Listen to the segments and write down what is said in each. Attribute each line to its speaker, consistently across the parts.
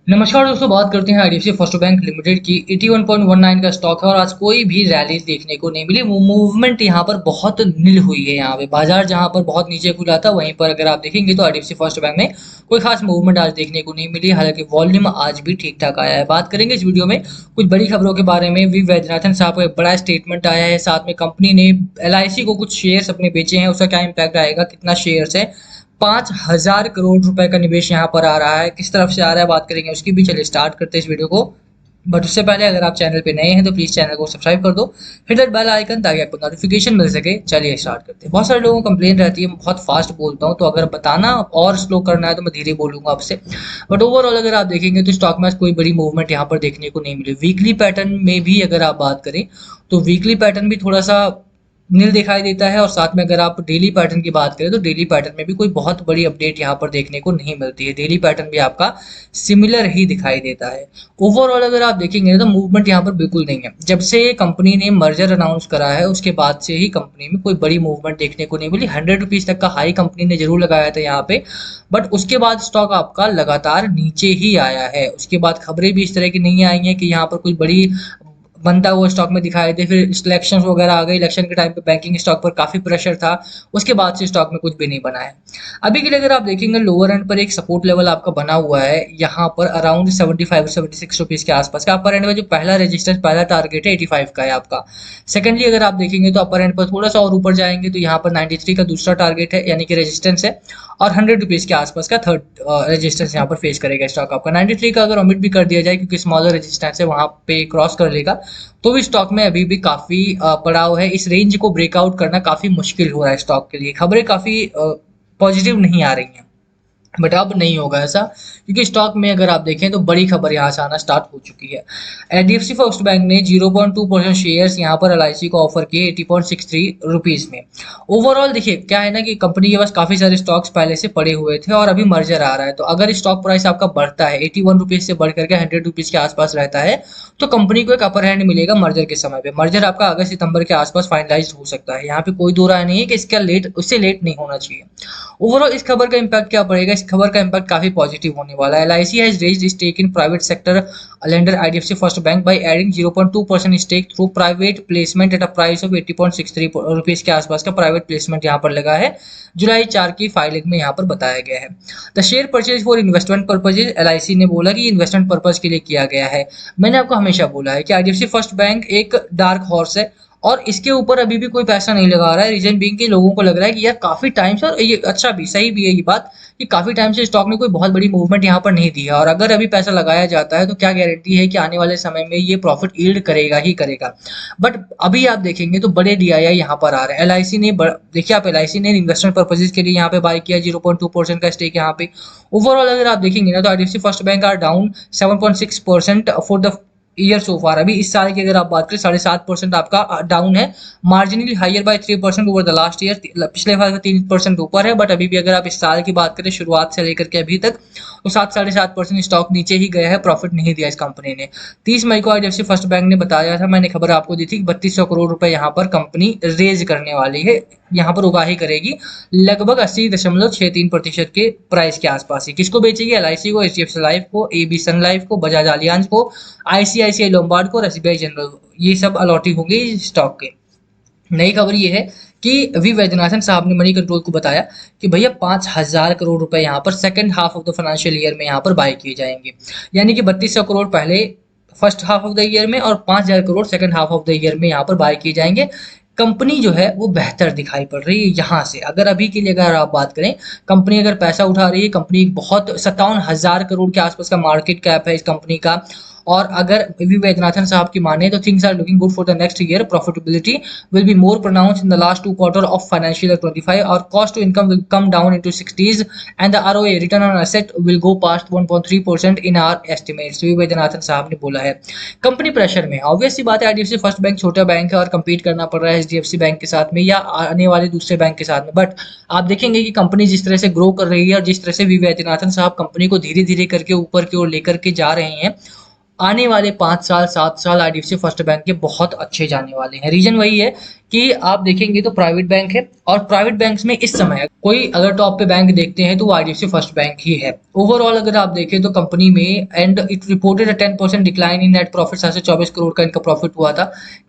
Speaker 1: नमस्कार दोस्तों, बात करते हैं आईडीएफसी फर्स्ट बैंक लिमिटेड की। 81.19 का स्टॉक है और आज कोई भी रैली देखने को नहीं मिली। मूवमेंट यहाँ पर बहुत नील हुई है। यहाँ पे बाजार जहाँ पर बहुत नीचे खुला था, वहीं पर अगर आप देखेंगे तो आईडीएफसी फर्स्ट बैंक में कोई खास मूवमेंट आज देखने को नहीं मिली। हालांकि वॉल्यूम आज भी ठीक ठाक आया है। बात करेंगे इस वीडियो में कुछ बड़ी खबरों के बारे में। वी वैद्यनाथन साहब का एक बड़ा स्टेटमेंट आया है, साथ में कंपनी ने एलआईसी को कुछ शेयर्स अपने बेचे हैं, उसका क्या इम्पैक्ट आएगा, कितना शेयर्स है। 5,000 करोड़ रुपए का निवेश यहाँ पर आ रहा है, किस तरफ से आ रहा है बात करेंगे उसकी भी। चलिए स्टार्ट करते हैं इस वीडियो को। बट उससे पहले अगर आप चैनल पे नए हैं तो प्लीज चैनल को सब्सक्राइब कर दो, हिट दैट बेल आइकन ताकि आपको नोटिफिकेशन मिल सके। चलिए स्टार्ट करते हैं। बहुत सारे लोगों को कंप्लेन रहती है मैं बहुत फास्ट बोलता हूँ, तो अगर बताना और स्लो करना है तो मैं धीरे बोलूंगा आपसे। बट ओवरऑल अगर आप देखेंगे तो स्टॉक में आज कोई बड़ी मूवमेंट यहाँ पर देखने को नहीं मिली। वीकली पैटर्न में भी अगर आप बात करें तो वीकली पैटर्न भी थोड़ा सा नील दिखाई देता है, और साथ में अगर आप डेली पैटर्न की बात करें तो डेली पैटर्न में भी कोई बहुत बड़ी अपडेट यहाँ पर देखने को नहीं मिलती है। डेली पैटर्न भी आपका सिमिलर ही दिखाई देता है। ओवरऑल अगर आप देखेंगे तो मूवमेंट यहाँ पर बिल्कुल नहीं है। जब से कंपनी ने मर्जर अनाउंस करा है उसके बाद से ही कंपनी में कोई बड़ी मूवमेंट देखने को नहीं मिली। 100 रुपीज तक का हाई कंपनी ने जरूर लगाया था यहाँ पे, बट उसके बाद स्टॉक आपका लगातार नीचे ही आया है। उसके बाद खबरें भी इस तरह की नहीं आई हैं कि यहाँ पर कोई बड़ी बनता हुआ स्टॉक में दिखाई दे। फिर इलेक्शन वगैरह आ गए, इलेक्शन के टाइम पे बैंकिंग स्टॉक पर काफी प्रेशर था, उसके बाद से स्टॉक में कुछ भी नहीं बना है। अभी के लिए अगर आप देखेंगे लोअर एंड पर एक सपोर्ट लेवल आपका बना हुआ है यहाँ पर अराउंड 75 76 रुपीज के आसपास का। अपर एंड में जो पहला रेजिस्टेंस, पहला टारगेट है 85 का है आपका। सेकंडली अगर आप देखेंगे तो अपर एंड पर थोड़ा सा और ऊपर जाएंगे तो यहाँ पर 93 का दूसरा टारगेट है, यानी कि रेजिस्टेंस है। और 100 रुपीज के आसपास का थर्ड रेजिस्टेंस यहाँ पर फेस करेगा स्टॉक आपका। 93 का अगर ओमिट भी कर दिया जाए क्योंकि स्मॉलर रेजिस्टेंस है, वहां पे क्रॉस कर लेगा तो भी स्टॉक में अभी भी काफी पड़ाव है। इस रेंज को ब्रेकआउट करना काफी मुश्किल हो रहा है स्टॉक के लिए। खबरें काफी पॉजिटिव नहीं आ रही हैं, बट अब नहीं होगा ऐसा, क्योंकि स्टॉक में अगर आप देखें तो बड़ी खबर यहाँ से आना स्टार्ट हो चुकी है। एचडीएफसी फर्स्ट बैंक ने 0.2% शेयर्स यहाँ पर एलआईसी को ऑफर किए 80.63 रुपीज में। ओवरऑल देखिए क्या है ना कि कंपनी के पास काफी सारे स्टॉक्स पहले से पड़े हुए थे और अभी मर्जर आ रहा है, तो अगर स्टॉक प्राइस आपका बढ़ता है 81 रुपीज से बढ़ करके 100 रुपीज के आसपास रहता है तो कंपनी को एक अपर हैंड मिलेगा मर्जर के समय पे। मर्जर आपका अगस्त सितंबर के आसपास फाइनलाइज हो सकता है, यहाँ पे कोई दो राय नहीं है कि इसका लेट, उससे लेट नहीं होना चाहिए। ओवरऑल इस खबर का इम्पैक्ट क्या पड़ेगा, इस खबर का इम्पैक्ट काफी पॉजिटिव होने वाला है। LIC has raised stake in private sector lender IDFC first Bank by adding 0.2% stake through private placement at a price of 80.63 rupees के आसपास का प्राइवेट प्लेसमेंट यहाँ पर लगा है। जुलाई 4 की फाइलिंग में यहाँ पर बताया गया है। The share purchase for investment purposes, LIC ने बोला कि इन्वेस्टमेंट पर्पज के लिए किया गया है। मैंने आपको हमेशा बोला है कि आईडीएफसी फर्स्ट बैंक एक डार्क हॉर्स है और इसके ऊपर अभी भी कोई पैसा नहीं लगा रहा है। रीजन बीइंग कि लोगों को लग रहा है कि यार काफी टाइम से, और ये अच्छा भी सही भी है ये बात, कि काफी टाइम से स्टॉक ने कोई बहुत बड़ी मूवमेंट यहाँ पर नहीं दी है, और अगर अभी पैसा लगाया जाता है तो क्या गारंटी है कि आने वाले समय में ये प्रॉफिट यील्ड करेगा ही करेगा। बट अभी आप देखेंगे तो बड़े डीआईआई यहाँ पर आ रहे हैं। एलआईसी ने देखिए आप, एलआईसी ने इन्वेस्टमेंट पर्पजेज के लिए यहाँ पे बाय किया 0.2% का स्टेक यहाँ पे। ओवरऑल अगर आप देखेंगे ना तो IDFC first bank are down 7.6% for the year so far. अभी इस साल की अगर आप बात करें 7.5% आपका डाउन है। Marginally higher by 3% over the last year, पिछले साल का 3% ऊपर है। बट अभी भी अगर आप इस साल की बात करें शुरुआत से लेकर के अभी तक तो 7 साढ़े 7% स्टॉक नीचे ही गया है, प्रॉफिट नहीं दिया इस कंपनी ने। 30 मई को आईडीएफसी फर्स्ट बैंक ने बताया था, मैंने खबर आपको दी थी कि 3200 करोड़ रुपए यहाँ पर कंपनी रेज करने वाली है, यहाँ पर उगाही करेगी लगभग 80.63% के प्राइस के आसपास ही। किसको बेचेगी? एलआईसी को, एचडीएफसी लाइफ को, एबी सन लाइफ को, बजाज आलियांज को, आईसीआईसीआई लोम्बार्ड को और एसबीआई जनरल, ये सब अलॉटिंग होंगे इस स्टॉक के। नई खबर ये है कि वी वैद्यनाथन साहब ने मनी कंट्रोल को बताया कि भैया 5,000 करोड़ रुपए यहाँ पर second half of the financial year में यहाँ पर बाय किए जाएंगे, यानी कि 3200 करोड़ पहले first half of the year में और 5,000 crore second half of the year में यहाँ पर बाय किए जाएंगे। कंपनी जो है वो बेहतर दिखाई पड़ रही है यहाँ से। अगर अभी के लिए अगर आप बात करें, कंपनी अगर पैसा उठा रही है, कंपनी बहुत 57,000 करोड़ के आसपास का मार्केट कैप है इस कंपनी का। और अगर वी वैद्यनाथन साहब की माने तो things are looking good for the next year. Profitability will be more pronounced in the last 2 quarters of financial year 25. Our cost to income will come down into 60s and the ROA, return on asset, will go past 1.3% in our estimates. V Vaidyanathan साहब ने बोला है। Company pressure में, obvious सी बात है, IDFC first Bank छोटा bank है और compete करना पड़ रहा है एचडीएफसी बैंक के साथ में या आने वाले दूसरे बैंक के साथ में। बट आप देखेंगे कि कंपनी जिस तरह से ग्रो कर रही है और जिस तरह से वी वैद्यनाथन साहब कंपनी को धीरे धीरे करके ऊपर की ओर लेकर के जा रहे हैं, आने वाले 5 साल 7 साल आईडीएफसी फर्स्ट बैंक के बहुत अच्छे जाने वाले हैं। रीजन वही है कि आप देखेंगे तो प्राइवेट बैंक है, और प्राइवेट बैंक्स में इस समय कोई अगर टॉप पे बैंक देखते हैं तो वो आईडीएफसी फर्स्ट बैंक ही है। ओवरऑल अगर आप देखें तो कंपनी में and it reported a 10% decline in net profit, 724 crore का इनका प्रॉफिट हुआ था।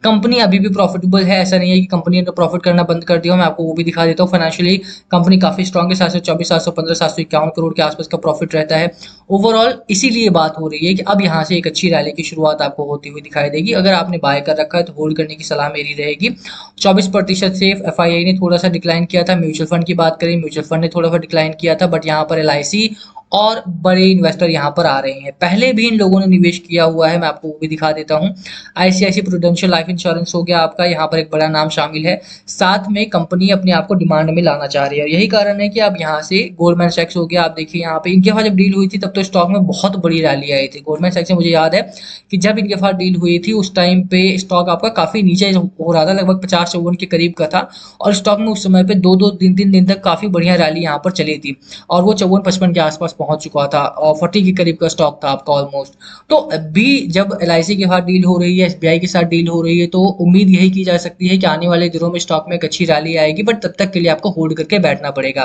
Speaker 1: कंपनी अभी भी प्रॉफिटेबल है, ऐसा नहीं है कि कंपनी ने प्रॉफिट करना बंद कर दिया। मैं आपको वो भी दिखा देता हूँ। फाइनेंशियली कंपनी काफी स्ट्रॉन्ग है, 724, 715, 751 करोड़ के आसपास का प्रॉफिट रहता है ओवरऑल। इसीलिए बात हो रही है कि अब यहाँ से एक अच्छी रैली की शुरुआत आपको होती हुई दिखाई देगी। अगर आपने बाय कर रखा है तो होल्ड करने की सलाह मेरी रहेगी। 24% से एफआईआई ने थोड़ा सा डिक्लाइन किया था। म्यूचुअल फंड की बात करें, म्यूचुअल फंड ने थोड़ा सा डिक्लाइन किया था, बट यहाँ पर एलआईसी और बड़े इन्वेस्टर यहाँ पर आ रहे हैं। पहले भी इन लोगों ने निवेश किया हुआ है, मैं आपको वो भी दिखा देता हूँ। आईसीआईसी प्रूडेंशियल लाइफ इंश्योरेंस हो गया आपका, यहाँ पर एक बड़ा नाम शामिल है। साथ में कंपनी अपने आप को डिमांड में लाना चाह रही है, और यही कारण है कि अब यहाँ से गोल्डमैन सैक्स हो गया। आप देखिए यहाँ पे इनके साथ जब डील हुई थी तब तो स्टॉक में बहुत बड़ी रैली आई थी। गोल्डमैन सैक्स से मुझे याद है कि जब इनके साथ डील हुई थी उस टाइम पे स्टॉक आपका काफी नीचे हो रहा था, लगभग 50-54 के करीब का था, और स्टॉक में उस समय पे 2-2 3-3 दिन तक काफी बढ़िया रैली यहाँ पर चली थी, और वो 54-55 के आसपास पहुंच चुका था, और 40 के करीब का स्टॉक था आपका ऑलमोस्ट। तो अभी जब एलआईसी के साथ डील हो रही है, एसबीआई के साथ डील हो रही है, तो उम्मीद यही की जा सकती है कि आने वाले दिनों में स्टॉक में एक अच्छी रैली आएगी, बट तब तक के लिए आपको होल्ड करके बैठना पड़ेगा।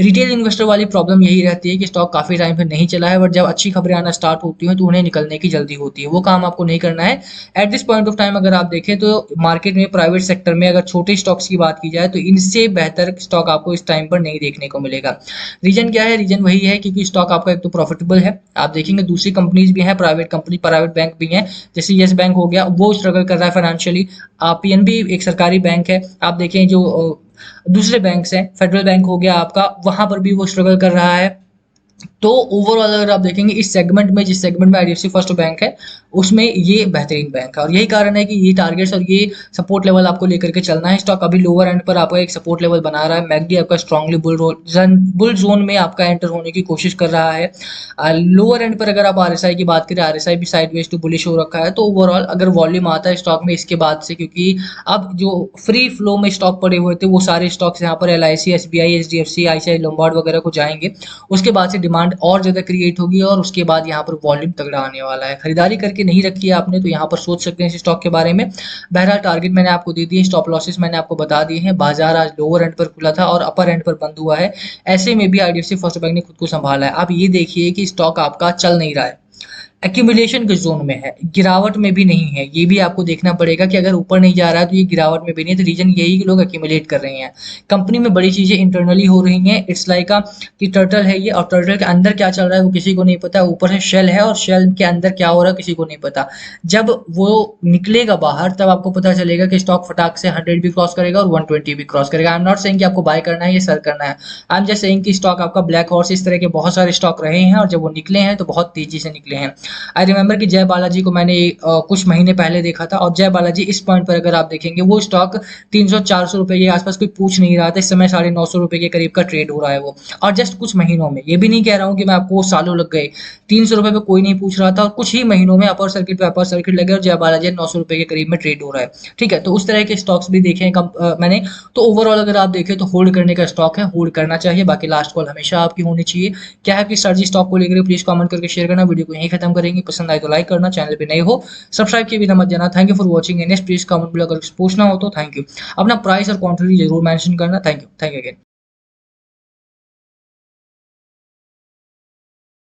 Speaker 1: रिटेल इन्वेस्टर वाली प्रॉब्लम यही रहती है कि स्टॉक काफी टाइम से नहीं चला है, बट जब अच्छी खबरें आना स्टार्ट होती हैं तो उन्हें निकलने की जल्दी होती है। वो काम आपको नहीं करना है at this point of time. अगर आप देखें तो मार्केट में प्राइवेट सेक्टर में अगर छोटे स्टॉक्स की बात की जाए तो इनसे बेहतर स्टॉक आपको इस टाइम पर नहीं देखने को मिलेगा। रीजन क्या है? रीजन वही है क्योंकि स्टॉक आपका एक तो प्रॉफिटेबल है। आप देखेंगे दूसरी कंपनीज भी हैं, प्राइवेट कंपनी, प्राइवेट बैंक भी हैं, जैसे येस बैंक हो गया, वो स्ट्रगल कर रहा है फाइनेंशियली। पीएनबी एक सरकारी बैंक है। आप देखें जो दूसरे बैंक्स हैं, फेडरल बैंक हो गया आपका, वहां पर भी वो स्ट्रगल कर रहा है। तो ओवरऑल अगर आप देखेंगे इस सेगमेंट में, जिस सेगमेंट में आईडीएफसी फर्स्ट बैंक है, उसमें ये बेहतरीन बैंक है, और यही कारण है कि ये टारगेट्स और ये सपोर्ट लेवल आपको लेकर के चलना है। स्टॉक अभी लोअर एंड पर आपका एक सपोर्ट लेवल बना रहा है। मैकडी आपका स्ट्रांगली बुल जोन में आपका एंटर होने की कोशिश कर रहा है। लोअर एंड पर अगर आप आरएसआई की बात करें, आरएसआई भी साइडवेज टू बुलिश हो रखा है। तो ओवरऑल अगर वॉल्यूम आता है स्टॉक में इसके बाद से, क्योंकि अब जो फ्री फ्लो में स्टॉक पड़े हुए थे वो सारे स्टॉक्स यहाँ पर LIC, SBI, HDFC, ICI Lombard वगैरह को जाएंगे। उसके बाद से डिमांड और ज्यादा क्रिएट होगी, और उसके बाद यहाँ पर वॉल्यूम तगड़ा आने वाला है। खरीदारी करके नहीं रखी है आपने तो यहाँ पर सोच सकते हैं इस स्टॉक के बारे में। बहरहाल टारगेट मैंने आपको दे दिए, स्टॉप लॉसेस मैंने आपको बता दिए हैं। बाजार आज लोअर एंड पर खुला था और अपर एंड पर बंद हुआ है। ऐसे में भी आईडीएफसी फर्स्ट बैंक ने खुद को संभाला है। आप ये देखिए कि स्टॉक आपका चल नहीं रहा है, एक्यूमुलेशन के जोन में है, गिरावट में भी नहीं है। ये भी आपको देखना पड़ेगा कि अगर ऊपर नहीं जा रहा है तो ये गिरावट में भी नहीं है, तो रीजन यही कि लोग एक्यूमुलेट कर रहे हैं। कंपनी में बड़ी चीजें इंटरनली हो रही हैं। इट्स लाइक कि टर्टल है ये, और टर्टल के अंदर क्या चल रहा है वो किसी को नहीं पता। ऊपर से शेल है और शेल के अंदर क्या हो रहा है किसी को नहीं पता। जब वो निकलेगा बाहर तब आपको पता चलेगा कि स्टॉक फटाक से 100 भी क्रॉस करेगा और 120 भी क्रॉस करेगा। आई एम नॉट सेइंग कि आपको बाय करना है या सेल करना है। आई एम जस्ट सेइंग कि स्टॉक आपका ब्लैक हॉर्स, इस तरह के बहुत सारे स्टॉक रहे हैं, और जब वो निकले हैं तो बहुत तेजी से निकले हैं। आई रिमेंबर कि जय बालाजी को मैंने कुछ महीने पहले देखा था, और जय बालाजी इस पॉइंट पर अगर आप देखेंगे वो स्टॉक 300-400 रुपए के आसपास कोई पूछ नहीं रहा था। इस समय 950 रुपए के करीब का ट्रेड हो रहा है वो, और जस्ट कुछ महीनों में। ये भी नहीं कह रहा हूँ कि मैं आपको सालों लग गए, 300 रुपए पे कोई नहीं पूछ रहा था, और कुछ ही महीनों में अपर सर्किट पे अपर सर्किट लगे और जय बालाजी 900 रुपए के करीब में ट्रेड हो रहा है। ठीक है, तो उस तरह के स्टॉक्स भी देखे हैं मैंने। तो ओवरऑल अगर आप देखें तो होल्ड करने का स्टॉक है, होल्ड करना चाहिए। बाकी लास्ट कॉल हमेशा आपकी होनी चाहिए। क्या है कि स्ट्रैटेजी स्टॉक को लेकर प्लीज कमेंट करके शेयर करना। वीडियो को यहीं खत्म करेंगे। पसंद आए तो लाइक करना, चैनल पे नए हो सब्सक्राइब किए बिना मत जाना। Thank you for watching. Next please comment below अगर कुछ पूछना हो तो। Thank you. अपना प्राइस और क्वांटिटी जरूर मेंशन करना। Thank you again.